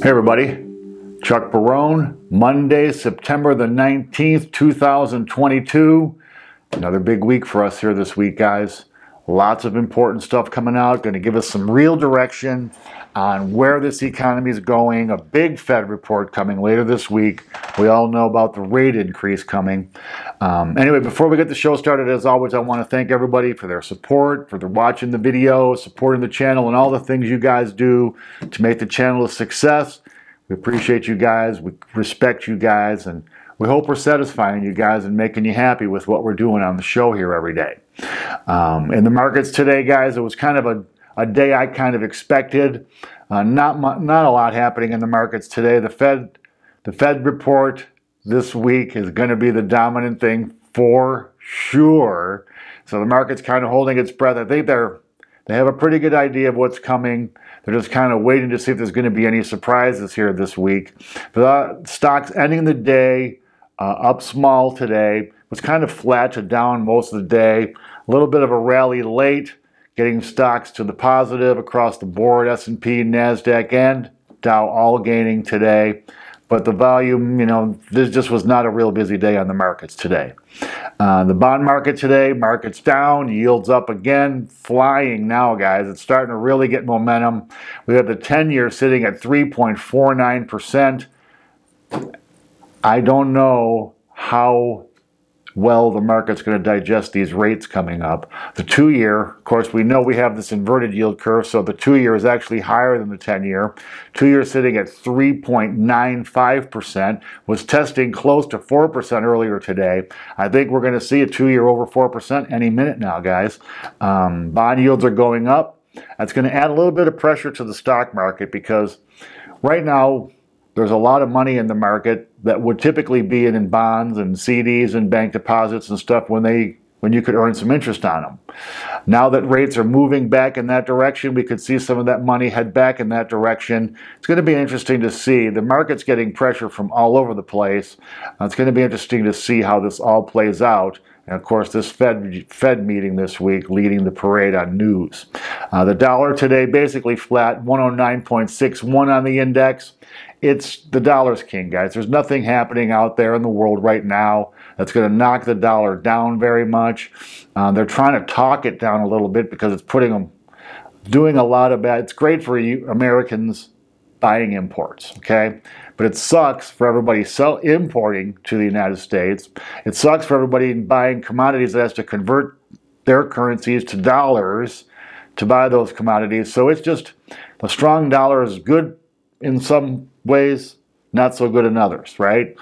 Hey everybody, Chuck Barone, Monday, September the 19th, 2022. Another big week for us here this week, guys. Lots of important stuff coming out, going to give us some real direction on where this economy is going. A big Fed report coming later this week. We all know about the rate increase coming. Anyway, before we get the show started, as always, I want to thank everybody for their support, for their watching the video, supporting the channel, and all the things you guys do to make the channel a success. We appreciate you guys. We respect you guys, and we hope we're satisfying you guys and making you happy with what we're doing on the show here every day. In the markets today, guys, it was kind of a day I kind of expected. Not a lot happening in the markets today. The Fed report this week is going to be the dominant thing for sure. So the market's kind of holding its breath. I think they have a pretty good idea of what's coming. They're just kind of waiting to see if there's going to be any surprises here this week. The stocks ending the day up small today. Was kind of flat to down most of the day. A little bit of a rally late, getting stocks to the positive across the board. S&P, NASDAQ, and Dow all gaining today. But the volume, this just was not a real busy day on the markets today. The bond market today, market's down, yields up again, flying now, guys. It's starting to really get momentum. We have the 10-year sitting at 3.49%. I don't know how well the market's going to digest these rates coming up. The 2-year, of course, we know we have this inverted yield curve, so the 2-year is actually higher than the 10-year. 2-year sitting at 3.95%, was testing close to 4% earlier today. I think we're going to see a 2-year over 4% any minute now, guys. Bond yields are going up. That's going to add a little bit of pressure to the stock market because right now, there's a lot of money in the market that would typically be in bonds and CDs and bank deposits and stuff when you could earn some interest on them. Now that rates are moving back in that direction, we could see some of that money head back in that direction. It's going to be interesting to see. The market's getting pressure from all over the place. It's going to be interesting to see how this all plays out. And of course, this Fed meeting this week leading the parade on news. The dollar today basically flat, 109.61 on the index. It's the dollar's king, guys. There's nothing happening out there in the world right now that's going to knock the dollar down very much. They're trying to talk it down a little bit because it's doing a lot of bad. It's great for you Americans buying imports, okay? But it sucks for everybody importing to the United States. It sucks for everybody buying commodities that has to convert their currencies to dollars to buy those commodities. So it's just, the strong dollar is good in some ways, not so good in others, right?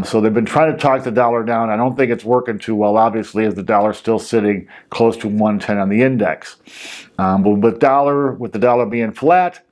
So they've been trying to talk the dollar down. I don't think it's working too well, obviously, as the dollar's still sitting close to 110 on the index. But with the dollar being flat,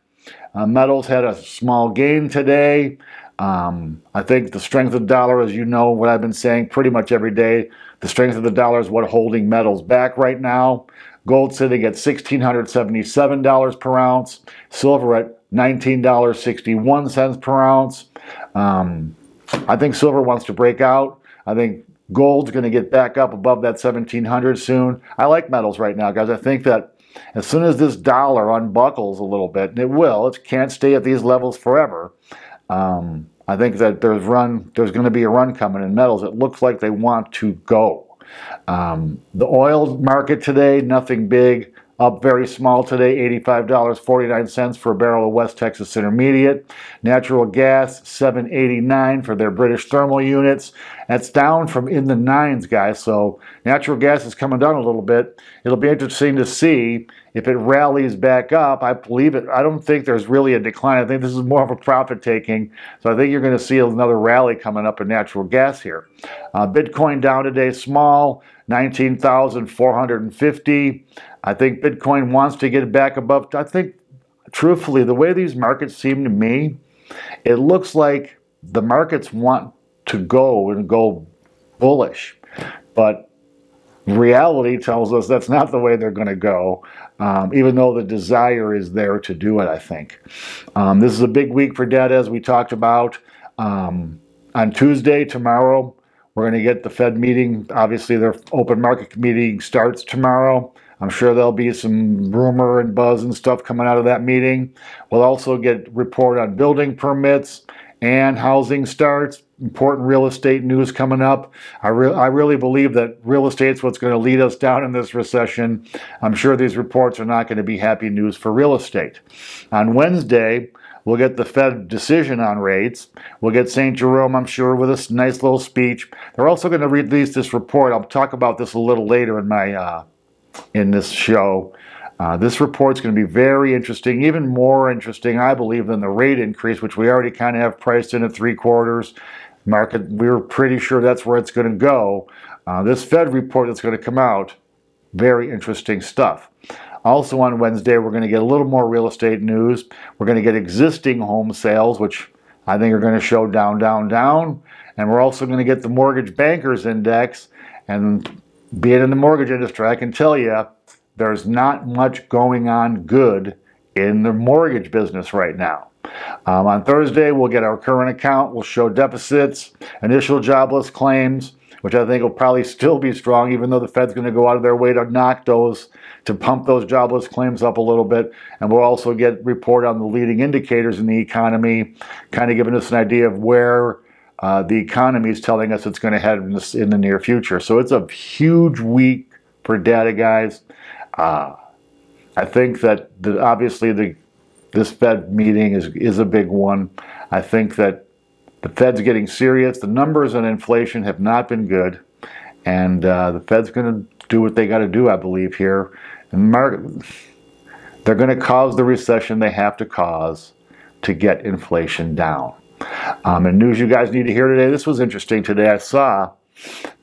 metals had a small gain today. I think the strength of the dollar, as you know, what I've been saying pretty much every day, the strength of the dollar is what's holding metals back right now. Gold sitting at $1,677 per ounce. Silver at $19.61 per ounce. I think silver wants to break out. I think gold's going to get back up above that 1,700 soon. I like metals right now, guys. I think that as soon as this dollar unbuckles a little bit, and it can't stay at these levels forever. I think that there's going to be a run coming in metals. It looks like they want to go. The oil market today, nothing big. Up very small today, $85.49 for a barrel of West Texas Intermediate. Natural gas, $7.89 for their British thermal units. That's down from in the 9s, guys. So natural gas is coming down a little bit. It'll be interesting to see if it rallies back up. I believe it. I don't think there's really a decline. I think this is more of a profit taking. So I think you're going to see another rally coming up in natural gas here. Bitcoin down today, small, 19,450. I think Bitcoin wants to get back above. I think, truthfully, the way these markets seem to me, it looks like the markets want to go bullish. But reality tells us that's not the way they're going to go, even though the desire is there to do it, I think. This is a big week for debt, as we talked about. On Tuesday, tomorrow, we're going to get the Fed meeting. Obviously, their open market meeting starts tomorrow. I'm sure there'll be some rumor and buzz and stuff coming out of that meeting. We'll also get report on building permits and housing starts. Important real estate news coming up. I really believe that real estate's what's going to lead us down in this recession. I'm sure these reports are not going to be happy news for real estate. On Wednesday, we'll get the Fed decision on rates. We'll get St. Jerome, I'm sure, with a nice little speech. They're also going to release this report. I'll talk about this a little later in my in this show. This report's going to be very interesting, even more interesting, I believe, than the rate increase, which we already kind of have priced in at 3/4. Market, we're pretty sure that's where it's going to go. This Fed report that's going to come out, very interesting stuff. Also on Wednesday, we're going to get a little more real estate news. We're going to get existing home sales, which I think are going to show down, down, down. And we're also going to get the mortgage bankers index. And being in the mortgage industry, I can tell you, there's not much going on good in the mortgage business right now. On Thursday, we'll get our current account. We'll show deficits, initial jobless claims, which I think will probably still be strong, even though the Fed's going to go out of their way to knock those, to pump those jobless claims up a little bit. And we'll also get report on the leading indicators in the economy, kind of giving us an idea of where the economy is telling us it's going to head in the near future. So it's a huge week for data, guys. I think that obviously this Fed meeting is a big one. I think that the Fed's getting serious. The numbers on inflation have not been good, and the Fed's going to do what they got to do, I believe, here. And they're going to cause the recession they have to cause to get inflation down. And news you guys need to hear today. This was interesting today. I saw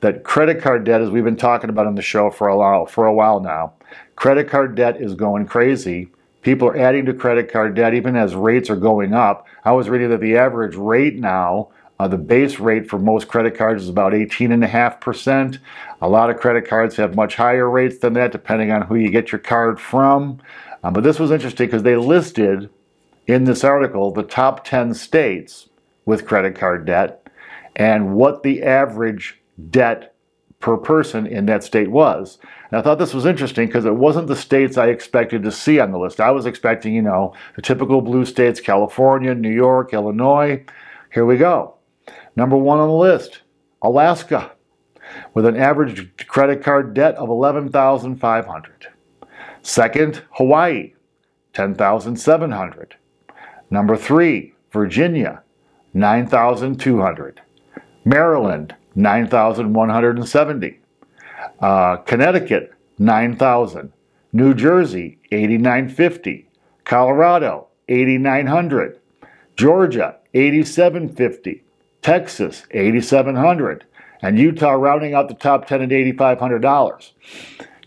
that credit card debt, as we've been talking about on the show for a while now, credit card debt is going crazy. People are adding to credit card debt even as rates are going up. I was reading that the average rate now, the base rate for most credit cards is about 18.5%. A lot of credit cards have much higher rates than that, depending on who you get your card from. But this was interesting because they listed in this article the top 10 states with credit card debt and what the average debt per person in that state was. And I thought this was interesting because it wasn't the states I expected to see on the list. I was expecting, the typical blue states, California, New York, Illinois. Here we go. Number 1 on the list, Alaska, with an average credit card debt of $11,500. Second, Hawaii, $10,700. Number 3, Virginia, $9,200. Maryland, $9,170. Connecticut, $9,000. New Jersey, $8,950. Colorado, $8,900. Georgia, $8,750. Texas, $8,700. And Utah rounding out the top 10 at $8,500.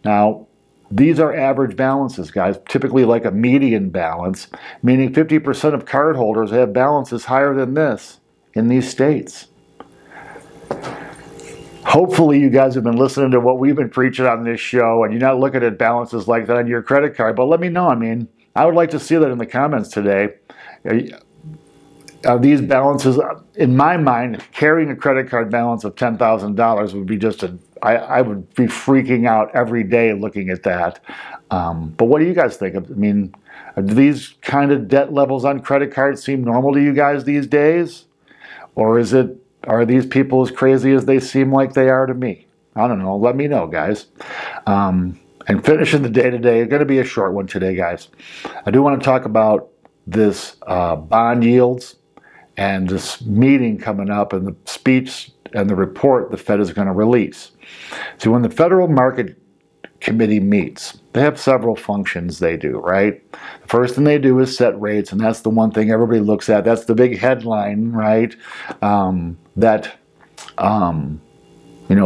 Now, these are average balances, guys, typically like a median balance, meaning 50% of cardholders have balances higher than this in these states. Hopefully you guys have been listening to what we've been preaching on this show and you're not looking at balances like that on your credit card. But let me know. I mean, I would like to see that in the comments today. These balances, in my mind, carrying a credit card balance of $10,000 would be just I would be freaking out every day looking at that. But what do you guys think? I mean, do these kind of debt levels on credit cards seem normal to you guys these days? Or are these people as crazy as they seem like they are to me? I don't know. Let me know, guys. And finishing the day today, it's going to be a short one today, guys. I do want to talk about this bond yields and this meeting coming up and the speech and the report the Fed is going to release. So when the Federal Market Committee meets, they have several functions they do, right? The first thing they do is set rates, and that's the one thing everybody looks at. That's the big headline, right?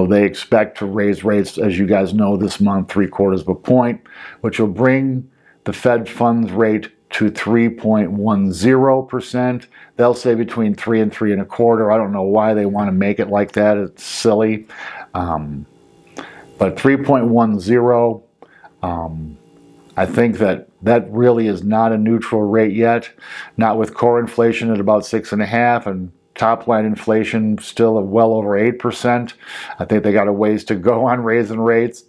They expect to raise rates, as you guys know, this month, 3/4 of a point, which will bring the Fed funds rate to 3.10%. They'll say between 3 and 3 1/4. I don't know why they want to make it like that. It's silly. But 3.10, I think that really is not a neutral rate yet. Not with core inflation at about 6.5% and top line inflation still at well over 8%. I think they got a ways to go on raising rates.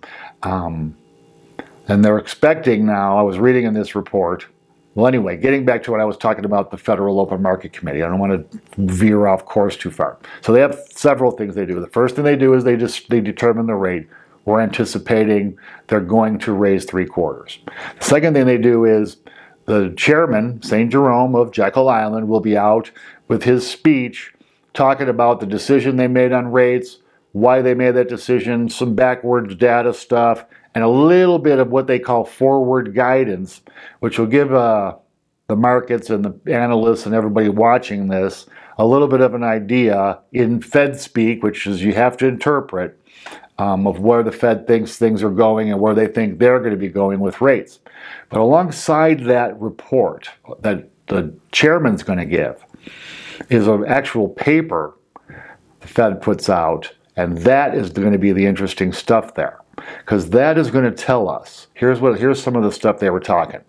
And they're expecting now, I was reading in this report, well, anyway, getting back to what I was talking about, the Federal Open Market Committee. I don't want to veer off course too far. So they have several things they do. The first thing they do is they determine the rate. We're anticipating they're going to raise 3/4. The second thing they do is the chairman, St. Jerome of Jekyll Island, will be out with his speech talking about the decision they made on rates, why they made that decision, some backwards data stuff, and a little bit of what they call forward guidance, which will give the markets and the analysts and everybody watching this a little bit of an idea in Fed speak, which is you have to interpret, of where the Fed thinks things are going and where they think they're going to be going with rates. But alongside that report that the chairman's going to give is an actual paper the Fed puts out, and that is going to be the interesting stuff there. Because that is going to tell us, here's some of the stuff they were talking.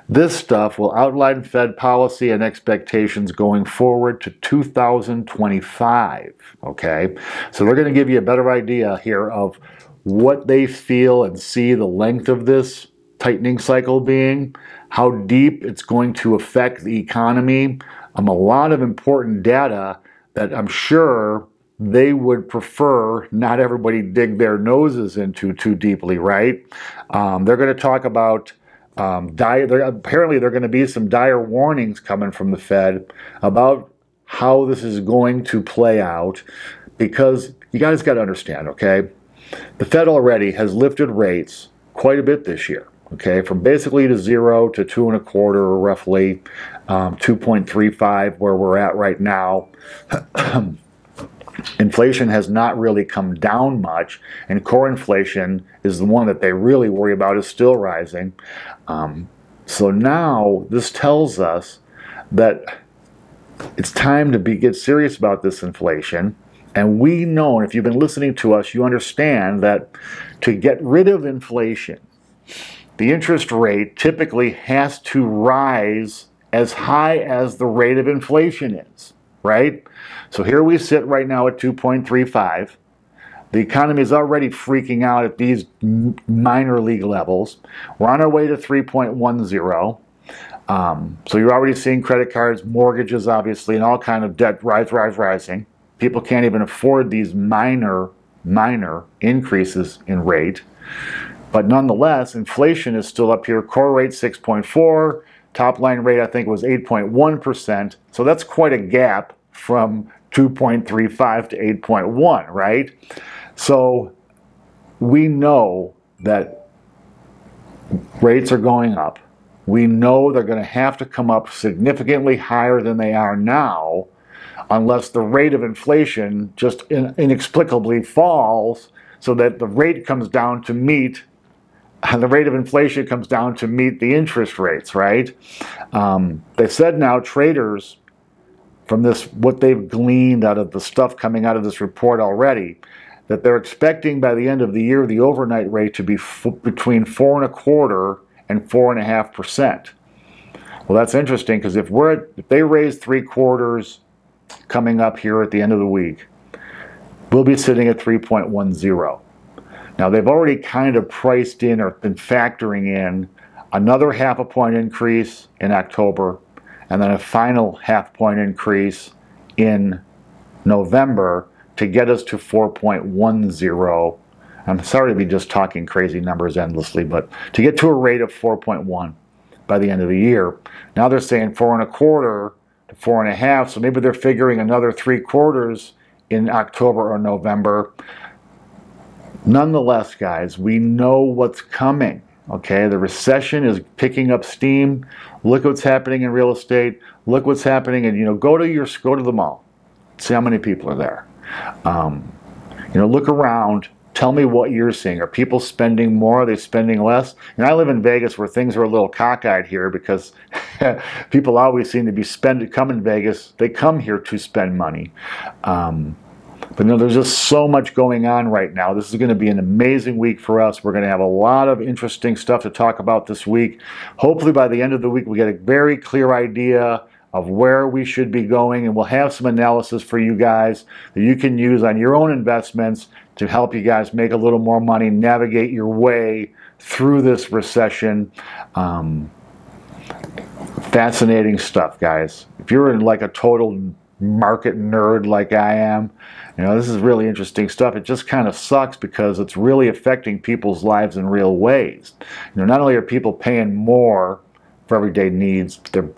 This stuff will outline Fed policy and expectations going forward to 2025, okay? So they're going to give you a better idea here of what they feel and see the length of this tightening cycle being, how deep it's going to affect the economy, a lot of important data that I'm sure they would prefer not everybody dig their noses into too deeply, right? They're going to talk about apparently there are going to be some dire warnings coming from the Fed about how this is going to play out, because you guys got to understand, okay? The Fed already has lifted rates quite a bit this year, okay? From basically to 0 to 2.25, or roughly 2.35 where we're at right now. Inflation has not really come down much, and core inflation is the one that they really worry about, is still rising. So now this tells us that it's time to get serious about this inflation. And we know, and if you've been listening to us, you understand that to get rid of inflation, the interest rate typically has to rise as high as the rate of inflation is, right? So here we sit right now at 2.35. The economy is already freaking out at these minor league levels. We're on our way to 3.10. So you're already seeing credit cards, mortgages, obviously, and all kind of debt rising. People can't even afford these minor increases in rate. But nonetheless, inflation is still up here. Core rate 6.4. Top line rate, I think, was 8.1%. So that's quite a gap from 2.35 to 8.1, right? So we know that rates are going up. We know they're going to have to come up significantly higher than they are now, unless the rate of inflation just inexplicably falls, so that the rate comes down to meet, the rate of inflation comes down to meet the interest rates, right? They said now traders, from this, what they've gleaned out of the stuff coming out of this report already, that they're expecting by the end of the year the overnight rate to be between 4.25% and 4.5%. Well, that's interesting, because if they raise 3/4 coming up here at the end of the week, we'll be sitting at 3.10. Now they've already kind of priced in or been factoring in another 0.5 point increase in October, and then a final 0.5 point increase in November to get us to 4.10. I'm sorry to be just talking crazy numbers endlessly, but to get to a rate of 4.1 by the end of the year. Now they're saying 4.25 to 4.5, so maybe they're figuring another 3/4 in October or November. Nonetheless, guys, we know what's coming. Okay, the recession is picking up steam. Look what's happening in real estate. Look what's happening, and go to the mall. See how many people are there. Look around. Tell me what you're seeing. Are people spending more? Are they spending less? And I live in Vegas, where things are a little cockeyed here, because people always seem to be come in Vegas. They come here to spend money. But there's just so much going on right now. This is going to be an amazing week for us. We're going to have a lot of interesting stuff to talk about this week. Hopefully by the end of the week, we get a very clear idea of where we should be going, and we'll have some analysis for you guys that you can use on your own investments to help you guys make a little more money, navigate your way through this recession. Fascinating stuff, guys. If you're in like a total market nerd like I am, you know, this is really interesting stuff. It just kind of sucks because it's really affecting people's lives in real ways. You know, not only are people paying more for everyday needs, they're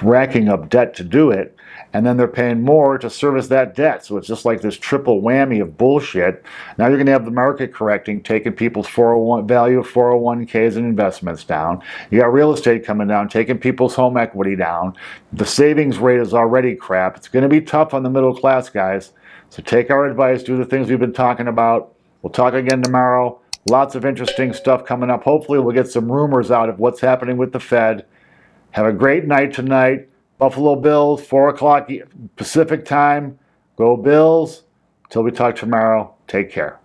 racking up debt to do it, and then they're paying more to service that debt. So it's just like this triple whammy of bullshit. Now you're going to have the market correcting, taking people's value of 401ks and investments down. You got real estate coming down, taking people's home equity down. The savings rate is already crap. It's going to be tough on the middle class, guys. So take our advice, do the things we've been talking about. We'll talk again tomorrow. Lots of interesting stuff coming up. Hopefully we'll get some rumors out of what's happening with the Fed. Have a great night tonight. Buffalo Bills, 4 o'clock Pacific time. Go Bills. Till we talk tomorrow, take care.